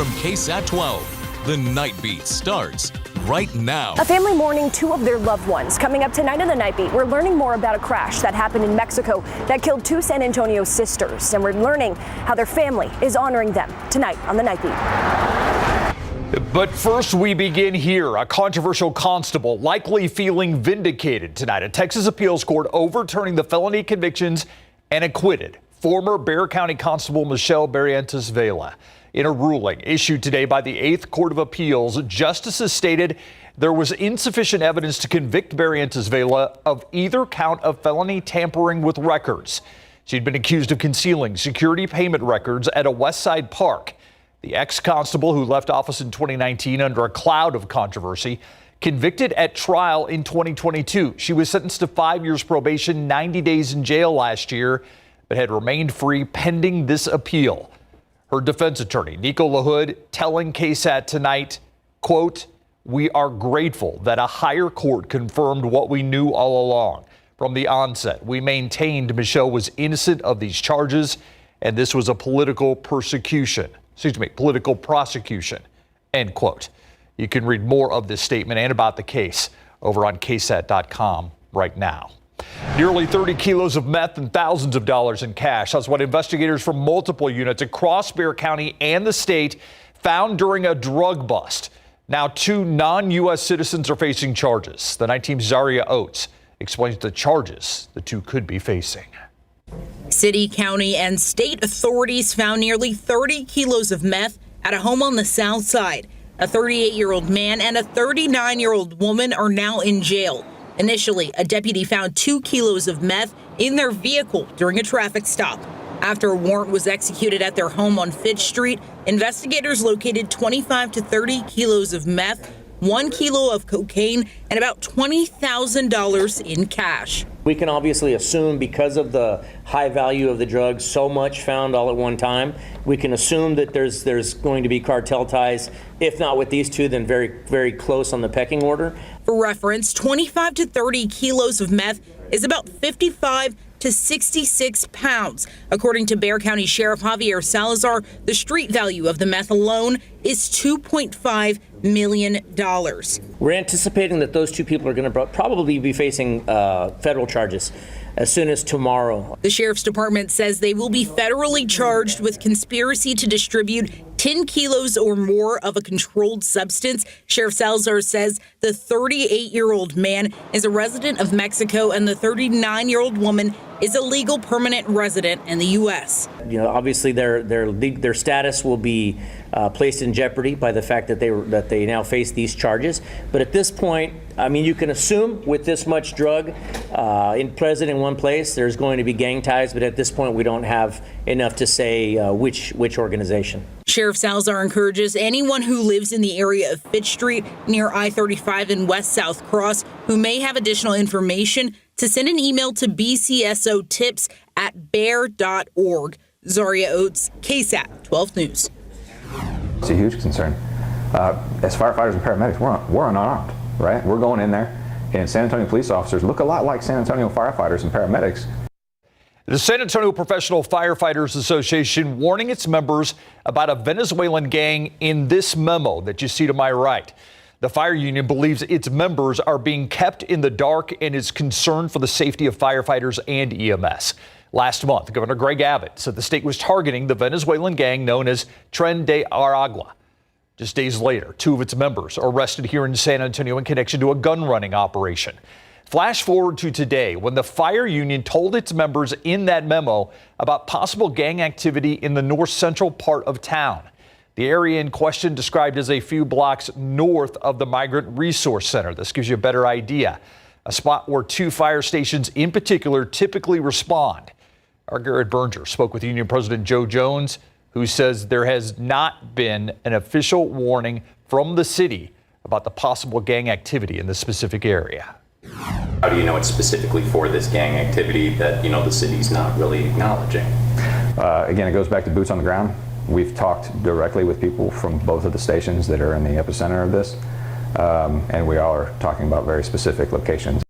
From KSAT 12, the Nightbeat starts right now. A family mourning two of their loved ones. Coming up tonight on the Nightbeat, we're learning more about a crash that happened in Mexico that killed two San Antonio sisters. And we're learning how their family is honoring them tonight on the Nightbeat. But first, we begin here. A controversial constable likely feeling vindicated tonight. A Texas appeals court overturning the felony convictions and acquitted former Bexar County Constable Michelle Barrientos Vela. In a ruling issued today by the 8th Court of Appeals, justices stated there was insufficient evidence to convict Barrientos Vela of either count of felony tampering with records. She'd been accused of concealing security payment records at a Westside park. The ex-constable, who left office in 2019 under a cloud of controversy, convicted at trial in 2022. She was sentenced to 5 years probation, 90 days in jail last year, but had remained free pending this appeal. Her defense attorney, Nico LaHood, telling KSAT tonight, quote, "We are grateful that a higher court confirmed what we knew all along. From the onset, we maintained Michelle was innocent of these charges, and this was a political prosecution, end quote. You can read more of this statement and about the case over on KSAT.com right now. Nearly 30 kilos of meth and thousands of dollars in cash. That's what investigators from multiple units across Bexar County and the state found during a drug bust. Now, two non-U.S. citizens are facing charges. The night team's Zaria Oates explains the charges the two could be facing. City, county, and state authorities found nearly 30 kilos of meth at a home on the Southside. A 38-year-old man and a 39-year-old woman are now in jail. Initially, a deputy found 2 kilos of meth in their vehicle during a traffic stop. After a warrant was executed at their home on Fitch Street, investigators located 25 to 30 kilos of meth, 1 kilo of cocaine, and about $20,000 in cash. We can obviously assume, because of the high value of the drugs, so much found all at one time, we can assume that there's going to be cartel ties, if not with these two, then very, very close on the pecking order. For reference, 25 to 30 kilos of meth is about 55 to 66 pounds. According to Bexar County Sheriff Javier Salazar, the street value of the meth alone is $2.5 million. We're anticipating that those two people are going to probably be facing federal charges as soon as tomorrow. The Sheriff's Department says they will be federally charged with conspiracy to distribute 10 kilos or more of a controlled substance. Sheriff Salazar says the 38-year-old man is a resident of Mexico and the 39-year-old woman is a legal permanent resident in the U.S. You know, obviously their status will be placed in jeopardy by the fact that they now face these charges. But at this point, I mean, you can assume with this much drug present in one place, there's going to be gang ties. But at this point, we don't have enough to say which organization. Sheriff Salazar encourages anyone who lives in the area of Fitch Street near I-35 and West South Cross who may have additional information to send an email to bcsotips@bear.org. Zaria Oates, KSAT 12 News. It's a huge concern. As firefighters and paramedics, we're unarmed, right? We're going in there, and San Antonio police officers look a lot like San Antonio firefighters and paramedics. The San Antonio Professional Firefighters Association warning its members about a Venezuelan gang in this memo that you see to my right. The fire union believes its members are being kept in the dark and is concerned for the safety of firefighters and EMS. Last month, Governor Greg Abbott said the state was targeting the Venezuelan gang known as Tren de Aragua. Just days later, 2 of its members are arrested here in San Antonio in connection to a gun-running operation. Flash forward to today, when the fire union told its members in that memo about possible gang activity in the north central part of town. The area in question described as a few blocks north of the Migrant Resource Center. This gives you a better idea. A spot where 2 fire stations in particular typically respond. Our Garrett Berger spoke with Union President Joe Jones, who says there has not been an official warning from the city about the possible gang activity in this specific area. How do you know it's specifically for this gang activity that, the city's not really acknowledging? Again, it goes back to boots on the ground. We've talked directly with people from both of the stations that are in the epicenter of this, and we are talking about very specific locations.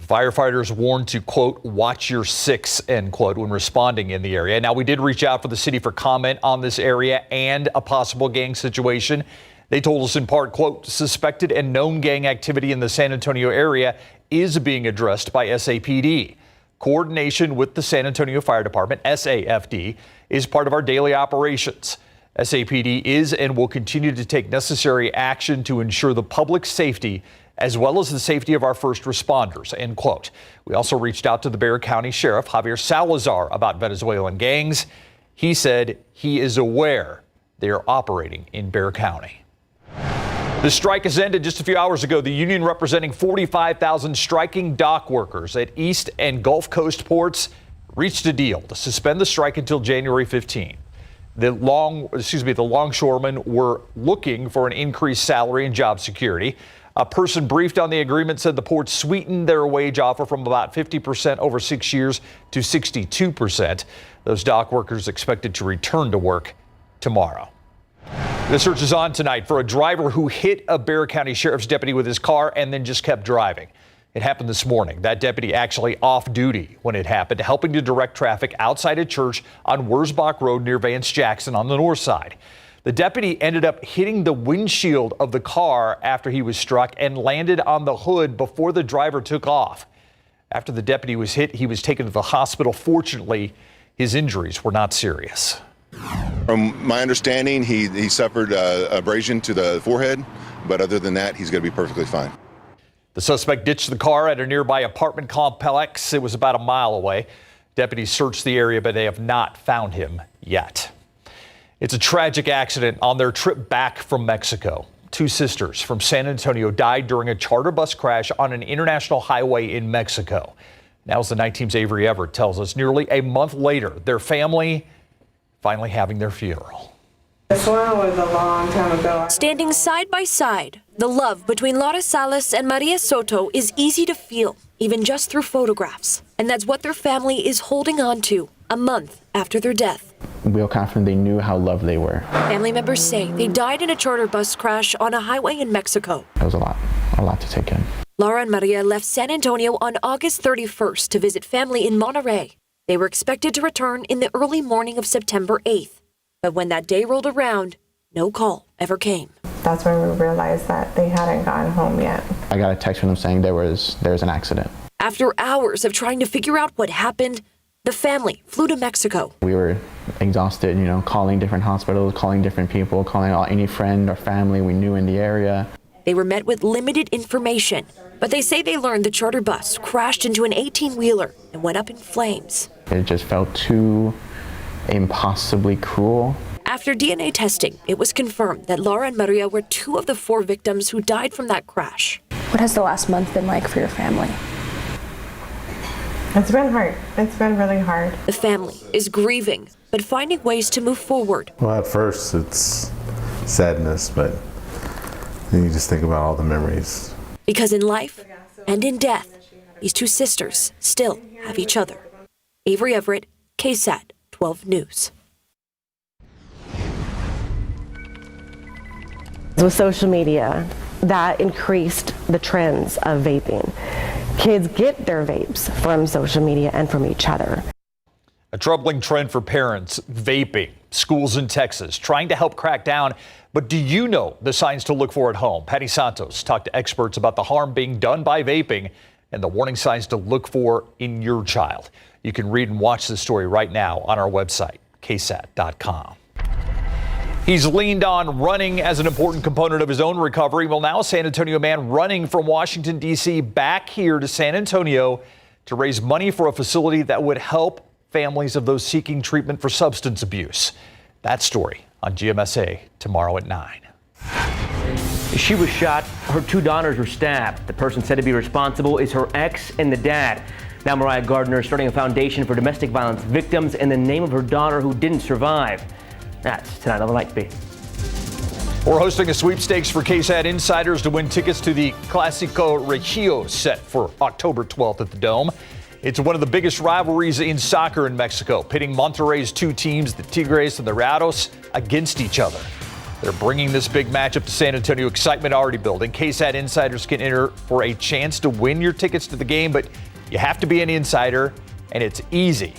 Firefighters warned to, quote, watch your six, end quote, when responding in the area. Now, we did reach out for the city for comment on this area and a possible gang situation. They told us in part, quote, suspected and known gang activity in the San Antonio area is being addressed by SAPD. Coordination with the San Antonio Fire Department, SAFD, is part of our daily operations. SAPD is and will continue to take necessary action to ensure the public's safety as well as the safety of our first responders, end quote. We also reached out to the Bexar County Sheriff, Javier Salazar, about Venezuelan gangs. He said he is aware they are operating in Bexar County. The strike has ended just a few hours ago. The union representing 45,000 striking dock workers at East and Gulf Coast ports reached a deal to suspend the strike until January 15. The longshoremen were looking for an increased salary and job security. A person briefed on the agreement said the ports sweetened their wage offer from about 50% over 6 years to 62%. Those dock workers expected to return to work tomorrow. The search is on tonight for a driver who hit a Bexar County Sheriff's deputy with his car and then just kept driving. It happened this morning. That deputy actually off duty when it happened, helping to direct traffic outside a church on Wurzbach Road near Vance Jackson on the north side. The deputy ended up hitting the windshield of the car after he was struck and landed on the hood before the driver took off. After the deputy was hit, he was taken to the hospital. Fortunately, his injuries were not serious. From my understanding, he suffered abrasion to the forehead, but other than that, he's going to be perfectly fine. The suspect ditched the car at a nearby apartment complex. It was about a mile away. Deputies searched the area, but they have not found him yet. It's a tragic accident on their trip back from Mexico. Two sisters from San Antonio died during a charter bus crash on an international highway in Mexico. Now, as the night team's Avery Everett tells us, nearly a month later, their family finally having their funeral. This one was a long time ago. Standing side by side, the love between Laura Salas and Maria Soto is easy to feel, even just through photographs. And that's what their family is holding on to a month after their death. We were confident they knew how loved they were. Family members say they died in a charter bus crash on a highway in Mexico. It was a lot to take in. Laura and Maria left San Antonio on August 31st to visit family in Monterrey. They were expected to return in the early morning of September 8th. But when that day rolled around, no call ever came. That's when we realized that they hadn't gotten home yet. I got a text from them saying there was an accident. After hours of trying to figure out what happened, the family flew to Mexico. We were exhausted, calling different hospitals, calling different people, calling any friend or family we knew in the area. They were met with limited information, but they say they learned the charter bus crashed into an 18-wheeler and went up in flames. It just felt too impossibly cruel. After DNA testing, it was confirmed that Laura and Maria were two of the four victims who died from that crash. What has the last month been like for your family? It's been hard. It's been really hard. The family is grieving, but finding ways to move forward. Well, at first it's sadness, but then you just think about all the memories. Because in life and in death, these two sisters still have each other. Avery Everett, KSAT 12 News. With social media, that increased the trends of vaping. Kids get their vapes from social media and from each other. A troubling trend for parents, vaping. Schools in Texas trying to help crack down. But do you know the signs to look for at home? Patty Santos talked to experts about the harm being done by vaping and the warning signs to look for in your child. You can read and watch this story right now on our website, KSAT.com. He's leaned on running as an important component of his own recovery. Well, now a San Antonio man running from Washington, D.C. back here to San Antonio to raise money for a facility that would help families of those seeking treatment for substance abuse. That story on GMSA tomorrow at 9. She was shot. Her two daughters were stabbed. The person said to be responsible is her ex and the dad. Now Mariah Gardner is starting a foundation for domestic violence victims in the name of her daughter who didn't survive. That's tonight on the Nightbeat. We're hosting a sweepstakes for KSAT insiders to win tickets to the Clásico Regio set for October 12th at the Dome. It's one of the biggest rivalries in soccer in Mexico, pitting Monterrey's two teams, the Tigres and the Rayados, against each other. They're bringing this big matchup to San Antonio. Excitement already building. KSAT insiders can enter for a chance to win your tickets to the game, but you have to be an insider, and it's easy.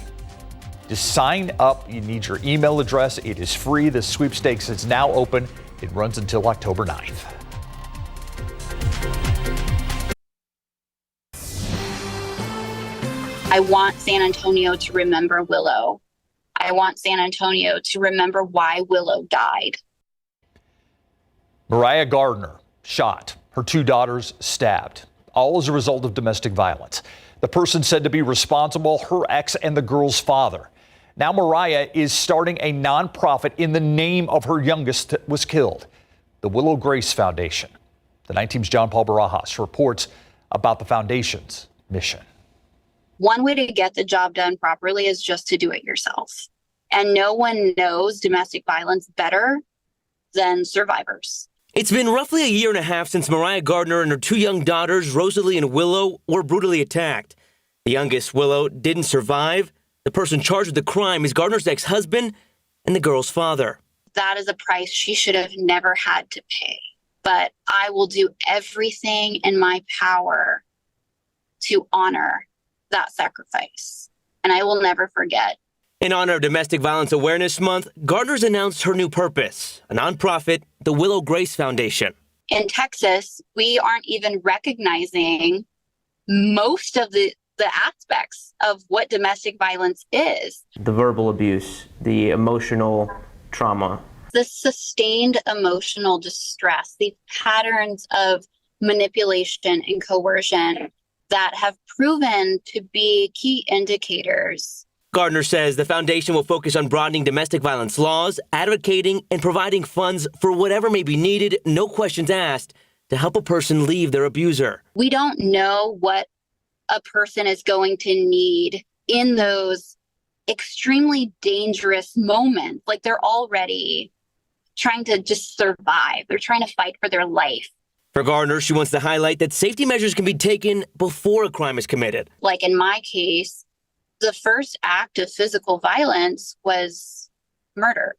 Just sign up. You need your email address. It is free. The sweepstakes is now open. It runs until October 9th. I want San Antonio to remember Willow. I want San Antonio to remember why Willow died. Mariah Gardner shot, her 2 daughters stabbed, all as a result of domestic violence. The person said to be responsible, her ex and the girl's father. Now Mariah is starting a nonprofit in the name of her youngest that was killed, the Willow Grace Foundation. The Night Team's John Paul Barajas reports about the foundation's mission. One way to get the job done properly is just to do it yourself. And no one knows domestic violence better than survivors. It's been roughly a year and a half since Mariah Gardner and her 2 young daughters, Rosalie and Willow, were brutally attacked. The youngest, Willow, didn't survive. The person charged with the crime is Gardner's ex-husband and the girl's father. That is a price she should have never had to pay. But I will do everything in my power to honor that sacrifice. And I will never forget. In honor of Domestic Violence Awareness Month, Gardner's announced her new purpose, a nonprofit, the Willow Grace Foundation. In Texas, we aren't even recognizing most of the aspects of what domestic violence is. The verbal abuse, the emotional trauma. The sustained emotional distress, the patterns of manipulation and coercion that have proven to be key indicators. Gardner says the foundation will focus on broadening domestic violence laws, advocating and providing funds for whatever may be needed, no questions asked, to help a person leave their abuser. We don't know what a person is going to need in those extremely dangerous moments. Like, they're already trying to just survive. They're trying to fight for their life. For Gardner, she wants to highlight that safety measures can be taken before a crime is committed. Like in my case, the first act of physical violence was murder.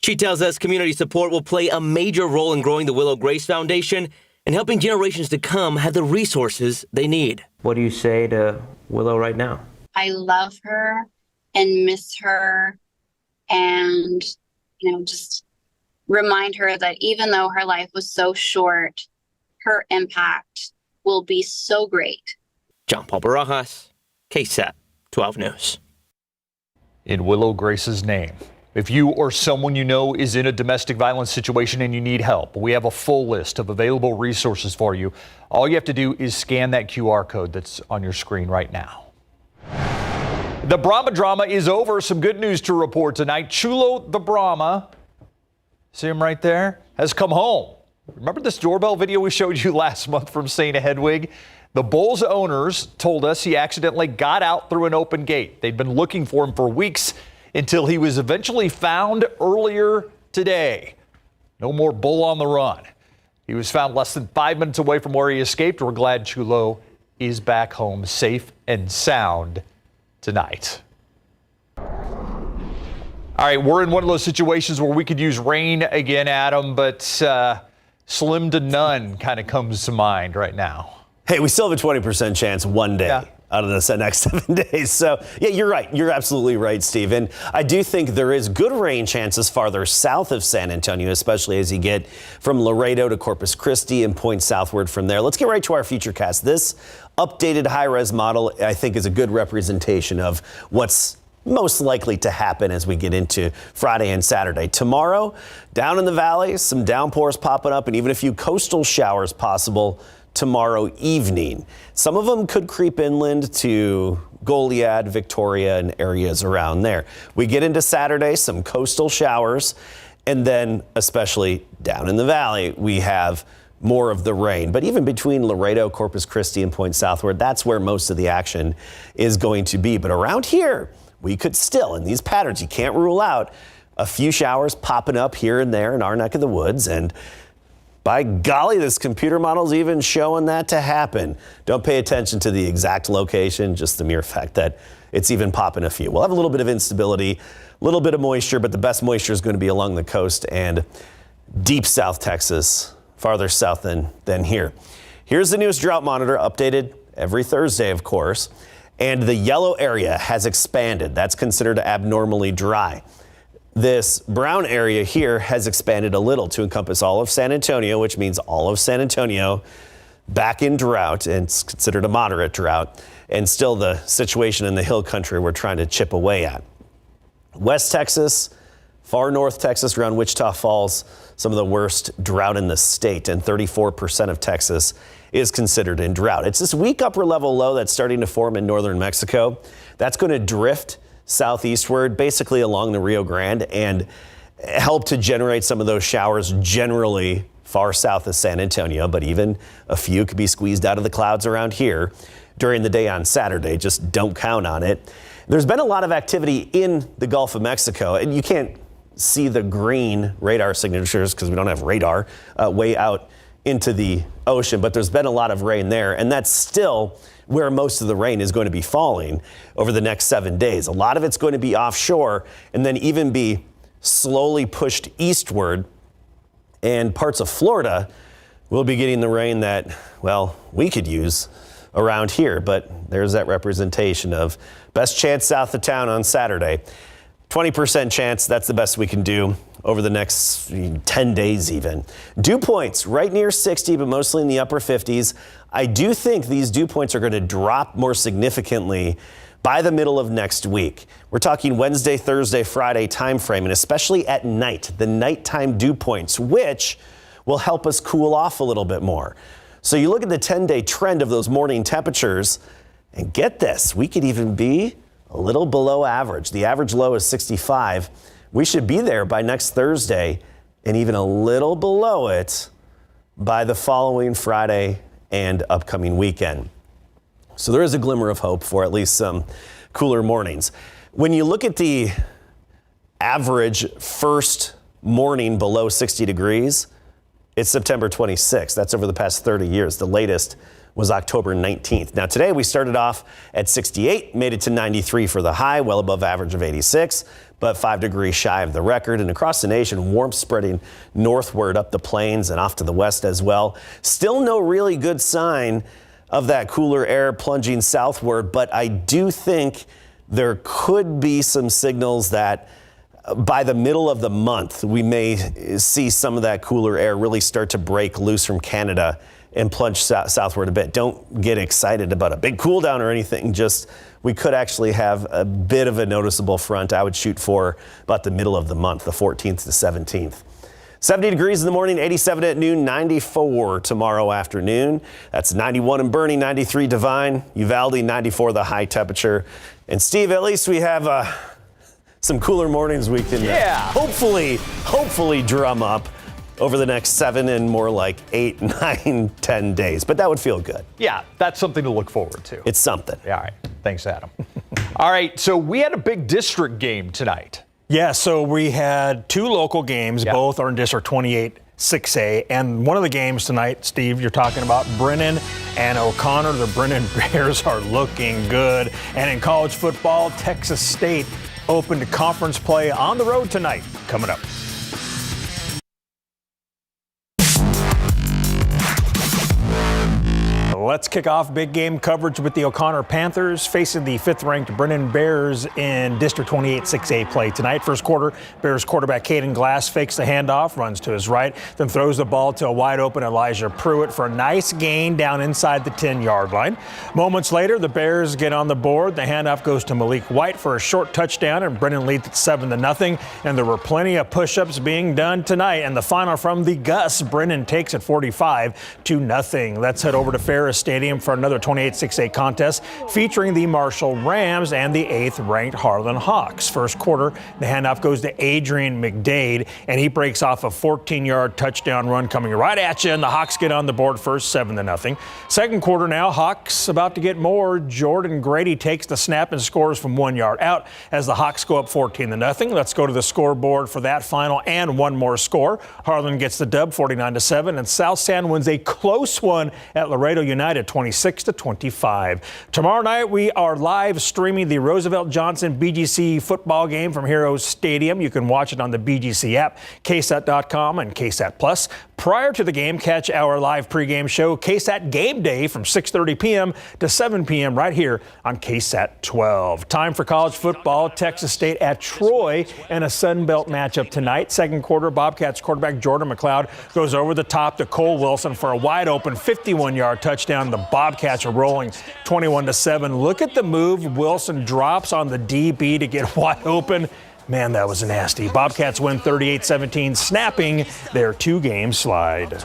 She tells us community support will play a major role in growing the Willow Grace Foundation and helping generations to come have the resources they need. What do you say to Willow right now? I love her and miss her, and, just remind her that even though her life was so short, her impact will be so great. John Paul Barajas, KSAT 12 News. In Willow Grace's name, if you or someone you know is in a domestic violence situation and you need help, we have a full list of available resources for you. All you have to do is scan that QR code that's on your screen right now. The Brahma drama is over. Some good news to report tonight. Chulo the Brahma, see him right there, has come home. Remember this doorbell video we showed you last month from St. Hedwig? The Bulls owners told us he accidentally got out through an open gate. They'd been looking for him for weeks until he was eventually found earlier today. No more bull on the run. He was found less than 5 minutes away from where he escaped. We're glad Chulo is back home safe and sound tonight. All right, we're in one of those situations where we could use rain again, Adam, but slim to none kind of comes to mind right now. Hey, we still have a 20% chance one day out of the next 7 days. So, yeah, you're right. You're absolutely right, Steve. And I do think there is good rain chances farther south of San Antonio, especially as you get from Laredo to Corpus Christi and point southward from there. Let's get right to our futurecast. This updated high-res model, I think, is a good representation of what's most likely to happen as we get into Friday and Saturday. Tomorrow, down in the valley, some downpours popping up and even a few coastal showers possible tomorrow evening. Some of them could creep inland to Goliad, Victoria, and areas around there. We get into Saturday, some coastal showers, and then especially down in the valley, we have more of the rain. But even between Laredo, Corpus Christi, and point southward, that's where most of the action is going to be. But around here, we could still, in these patterns, you can't rule out a few showers popping up here and there in our neck of the woods. And by golly, this computer model's even showing that to happen. Don't pay attention to the exact location, just the mere fact that it's even popping a few. We'll have a little bit of instability, a little bit of moisture, but the best moisture is going to be along the coast and deep South Texas, farther south than here. Here's the newest drought monitor, updated every Thursday, of course. And the yellow area has expanded. That's considered abnormally dry. This brown area here has expanded a little to encompass all of San Antonio, which means all of San Antonio back in drought, and it's considered a moderate drought, and still the situation in the hill country we're trying to chip away at. West Texas, far north Texas around Wichita Falls, some of the worst drought in the state, and 34% of Texas is considered in drought. It's this weak upper level low that's starting to form in northern Mexico. That's going to drift southeastward, basically along the Rio Grande, and help to generate some of those showers generally far south of San Antonio, but even a few could be squeezed out of the clouds around here during the day on Saturday. Just don't count on it. There's been a lot of activity in the Gulf of Mexico, and you can't see the green radar signatures because we don't have radar way out into the ocean, but there's been a lot of rain there, and that's still where most of the rain is going to be falling over the next 7 days. A lot of it's going to be offshore and then even be slowly pushed eastward, and parts of Florida will be getting the rain that, well, we could use around here, but there's that representation of best chance south of town on Saturday. 20% chance, that's the best we can do over the next 10 days even. Dew points right near 60, but mostly in the upper 50s. I do think these dew points are going to drop more significantly by the middle of next week. We're talking Wednesday, Thursday, Friday time frame, and especially at night, the nighttime dew points, which will help us cool off a little bit more. So you look at the 10-day trend of those morning temperatures, and get this, we could even be a little below average. The average low is 65. We should be there by next Thursday and even a little below it by the following Friday and upcoming weekend. So there is a glimmer of hope for at least some cooler mornings. When you look at the average first morning below 60 degrees, it's September 26th. That's over the past 30 years. The latest was October 19th. Now today we started off at 68, made it to 93 for the high, well above average of 86, but 5 degrees shy of the record. And across the nation, warmth spreading northward up the plains and off to the west as well. Still no really good sign of that cooler air plunging southward, but I do think there could be some signals that by the middle of the month, we may see some of that cooler air really start to break loose from Canada and plunge southward a bit. Don't get excited about a big cool down or anything. Just we could actually have a bit of a noticeable front. I would shoot for about the middle of the month, the 14th to 17th. 70 degrees in the morning, 87 at noon, 94 tomorrow afternoon. That's 91 in Bernie, 93 Divine, Uvalde, 94 the high temperature. And Steve, at least we have some cooler mornings we can hopefully drum up over the next 7 and more like 8, 9, 10 days. But that would feel good. Yeah, that's something to look forward to. It's something. Yeah, all right. Thanks, Adam. All right, so we had a big district game tonight. Yeah, so we had 2 local games. Yeah. Both are in District 28 6A. And one of the games tonight, Steve, you're talking about Brennan and O'Connor. The Brennan Bears are looking good. And in college football, Texas State opened to conference play on the road tonight. Coming up. Let's kick off big game coverage with the O'Connor Panthers facing the 5th-ranked Brennan Bears in District 28 6A play tonight. First quarter, Bears quarterback Caden Glass fakes the handoff, runs to his right, then throws the ball to a wide-open Elijah Pruitt for a nice gain down inside the 10-yard line. Moments later, the Bears get on the board. The handoff goes to Malik White for a short touchdown, and Brennan leads at 7-0. And there were plenty of push-ups being done tonight. And the final from the Gus, Brennan takes it 45-0. Let's head over to Ferris Stadium for another 28 6A contest featuring the Marshall Rams and the 8th-ranked Harlan Hawks. First quarter, the handoff goes to Adrian McDade, and he breaks off a 14-yard touchdown run coming right at you, and the Hawks get on the board first, 7-0. Second quarter now, Hawks about to get more. Jordan Grady takes the snap and scores from 1 yard out as the Hawks go up 14-0. Let's go to the scoreboard for that final and one more score. Harlan gets the dub, 49-7, and South San wins a close one at Laredo United. tonight at 26-25. Tomorrow night, we are live streaming the Roosevelt Johnson BGC football game from Heroes Stadium. You can watch it on the BGC app, KSAT.com, and KSAT Plus. Prior to the game, catch our live pregame show, KSAT Game Day, from 6:30 p.m. to 7 p.m. right here on KSAT 12. Time for college football. Texas State at Troy in a Sun Belt matchup tonight. Second quarter, Bobcats quarterback Jordan McLeod goes over the top to Cole Wilson for a wide-open 51-yard touchdown. The Bobcats are rolling 21-7. Look at the move. Wilson drops on the DB to get wide open. Man, that was nasty. Bobcats win 38-17, snapping their two-game slide.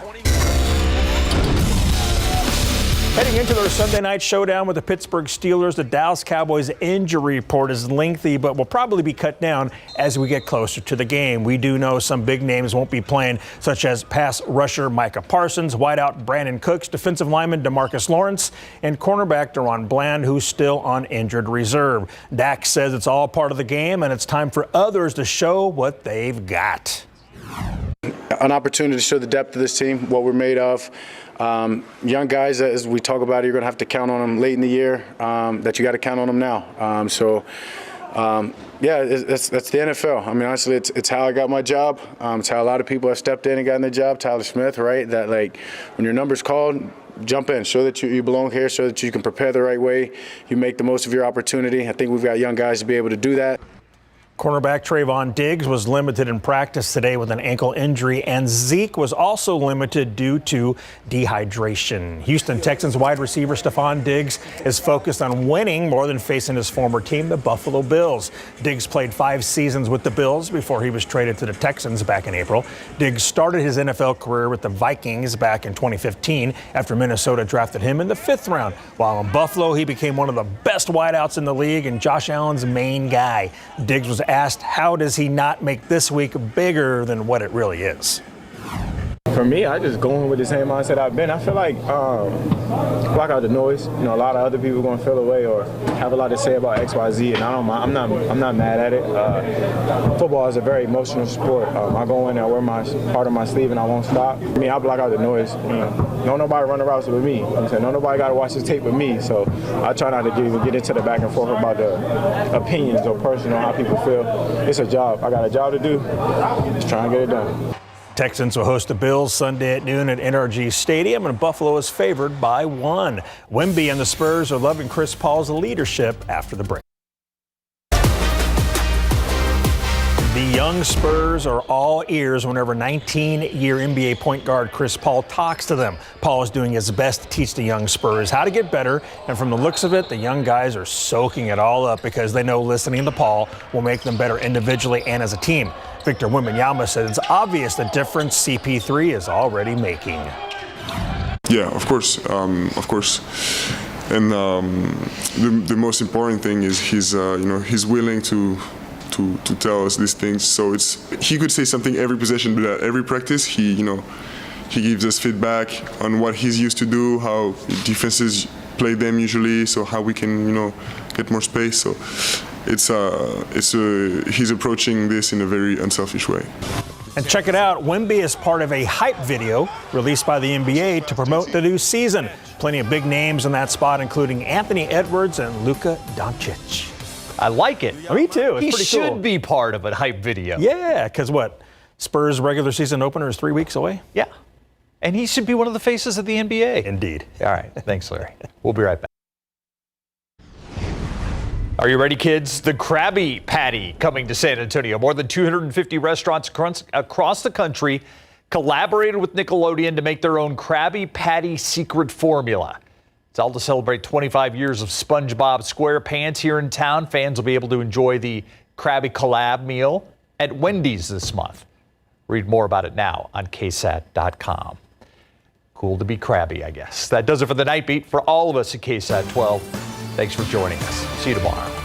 Heading into their Sunday night showdown with the Pittsburgh Steelers, the Dallas Cowboys injury report is lengthy, but will probably be cut down as we get closer to the game. We do know some big names won't be playing, such as pass rusher Micah Parsons, wideout Brandon Cooks, defensive lineman DeMarcus Lawrence, and cornerback Deron Bland, who's still on injured reserve. Dak says it's all part of the game, and it's time for others to show what they've got. An opportunity to show the depth of this team, what we're made of. Young guys, as we talk about, you're going to have to count on them late in the year, that you got to count on them now. Yeah, that's the NFL. I mean, honestly, it's how I got my job. It's how a lot of people have stepped in and gotten their job. Tyler Smith, right? That, like, when your number's called, jump in, show that you belong here, show that you can prepare the right way, you make the most of your opportunity. I think we've got young guys to be able to do that. Cornerback Trayvon Diggs was limited in practice today with an ankle injury, and Zeke was also limited due to dehydration. Houston Texans wide receiver Stephon Diggs is focused on winning more than facing his former team, the Buffalo Bills. Diggs played 5 seasons with the Bills before he was traded to the Texans back in April. Diggs started his NFL career with the Vikings back in 2015 after Minnesota drafted him in the 5th round. While in Buffalo, he became one of the best wideouts in the league and Josh Allen's main guy. Diggs was asked, how does he not make this week bigger than what it really is? For me, I just go in with the same mindset I've been. I feel like block out the noise. You know, a lot of other people are going to feel away or have a lot to say about X, Y, Z, and I don't mind. I'm not mad at it. Football is a very emotional sport. I go in and wear my part of my sleeve, and I won't stop. I mean, I block out the noise. You know, don't nobody run the routes with me. I'm saying, no nobody got to watch the tape with me. So I try not to get into the back and forth about the opinions or personal how people feel. It's a job. I got a job to do. Just try and get it done. Texans will host the Bills Sunday at noon at NRG Stadium, and Buffalo is favored by 1. Wemby and the Spurs are loving Chris Paul's leadership after the break. The young Spurs are all ears whenever 19-year NBA point guard Chris Paul talks to them. Paul is doing his best to teach the young Spurs how to get better, and from the looks of it, the young guys are soaking it all up because they know listening to Paul will make them better individually and as a team. Victor Wembanyama said it's obvious the difference CP3 is already making. Yeah, of course. And the most important thing is he's willing to tell us these things. So he could say something every possession, but at every practice he gives us feedback on what he's used to do, how defenses play them usually, so how we can get more space. So he's approaching this in a very unselfish way. And check it out, Wemby is part of a hype video released by the NBA to promote the new season. Plenty of big names in that spot, including Anthony Edwards and Luka Doncic. I like it. Me too. It's he pretty should cool. be part of a hype video. Yeah, because Spurs regular season opener is 3 weeks away? Yeah. And he should be one of the faces of the NBA. Indeed. All right. Thanks, Larry. We'll be right back. Are you ready, kids? The Krabby Patty coming to San Antonio. More than 250 restaurants across the country collaborated with Nickelodeon to make their own Krabby Patty secret formula. It's all to celebrate 25 years of SpongeBob SquarePants here in town. Fans will be able to enjoy the Krabby collab meal at Wendy's this month. Read more about it now on KSAT.com. Cool to be crabby, I guess. That does it for the Night Beat. For all of us at KSAT 12, thanks for joining us. See you tomorrow.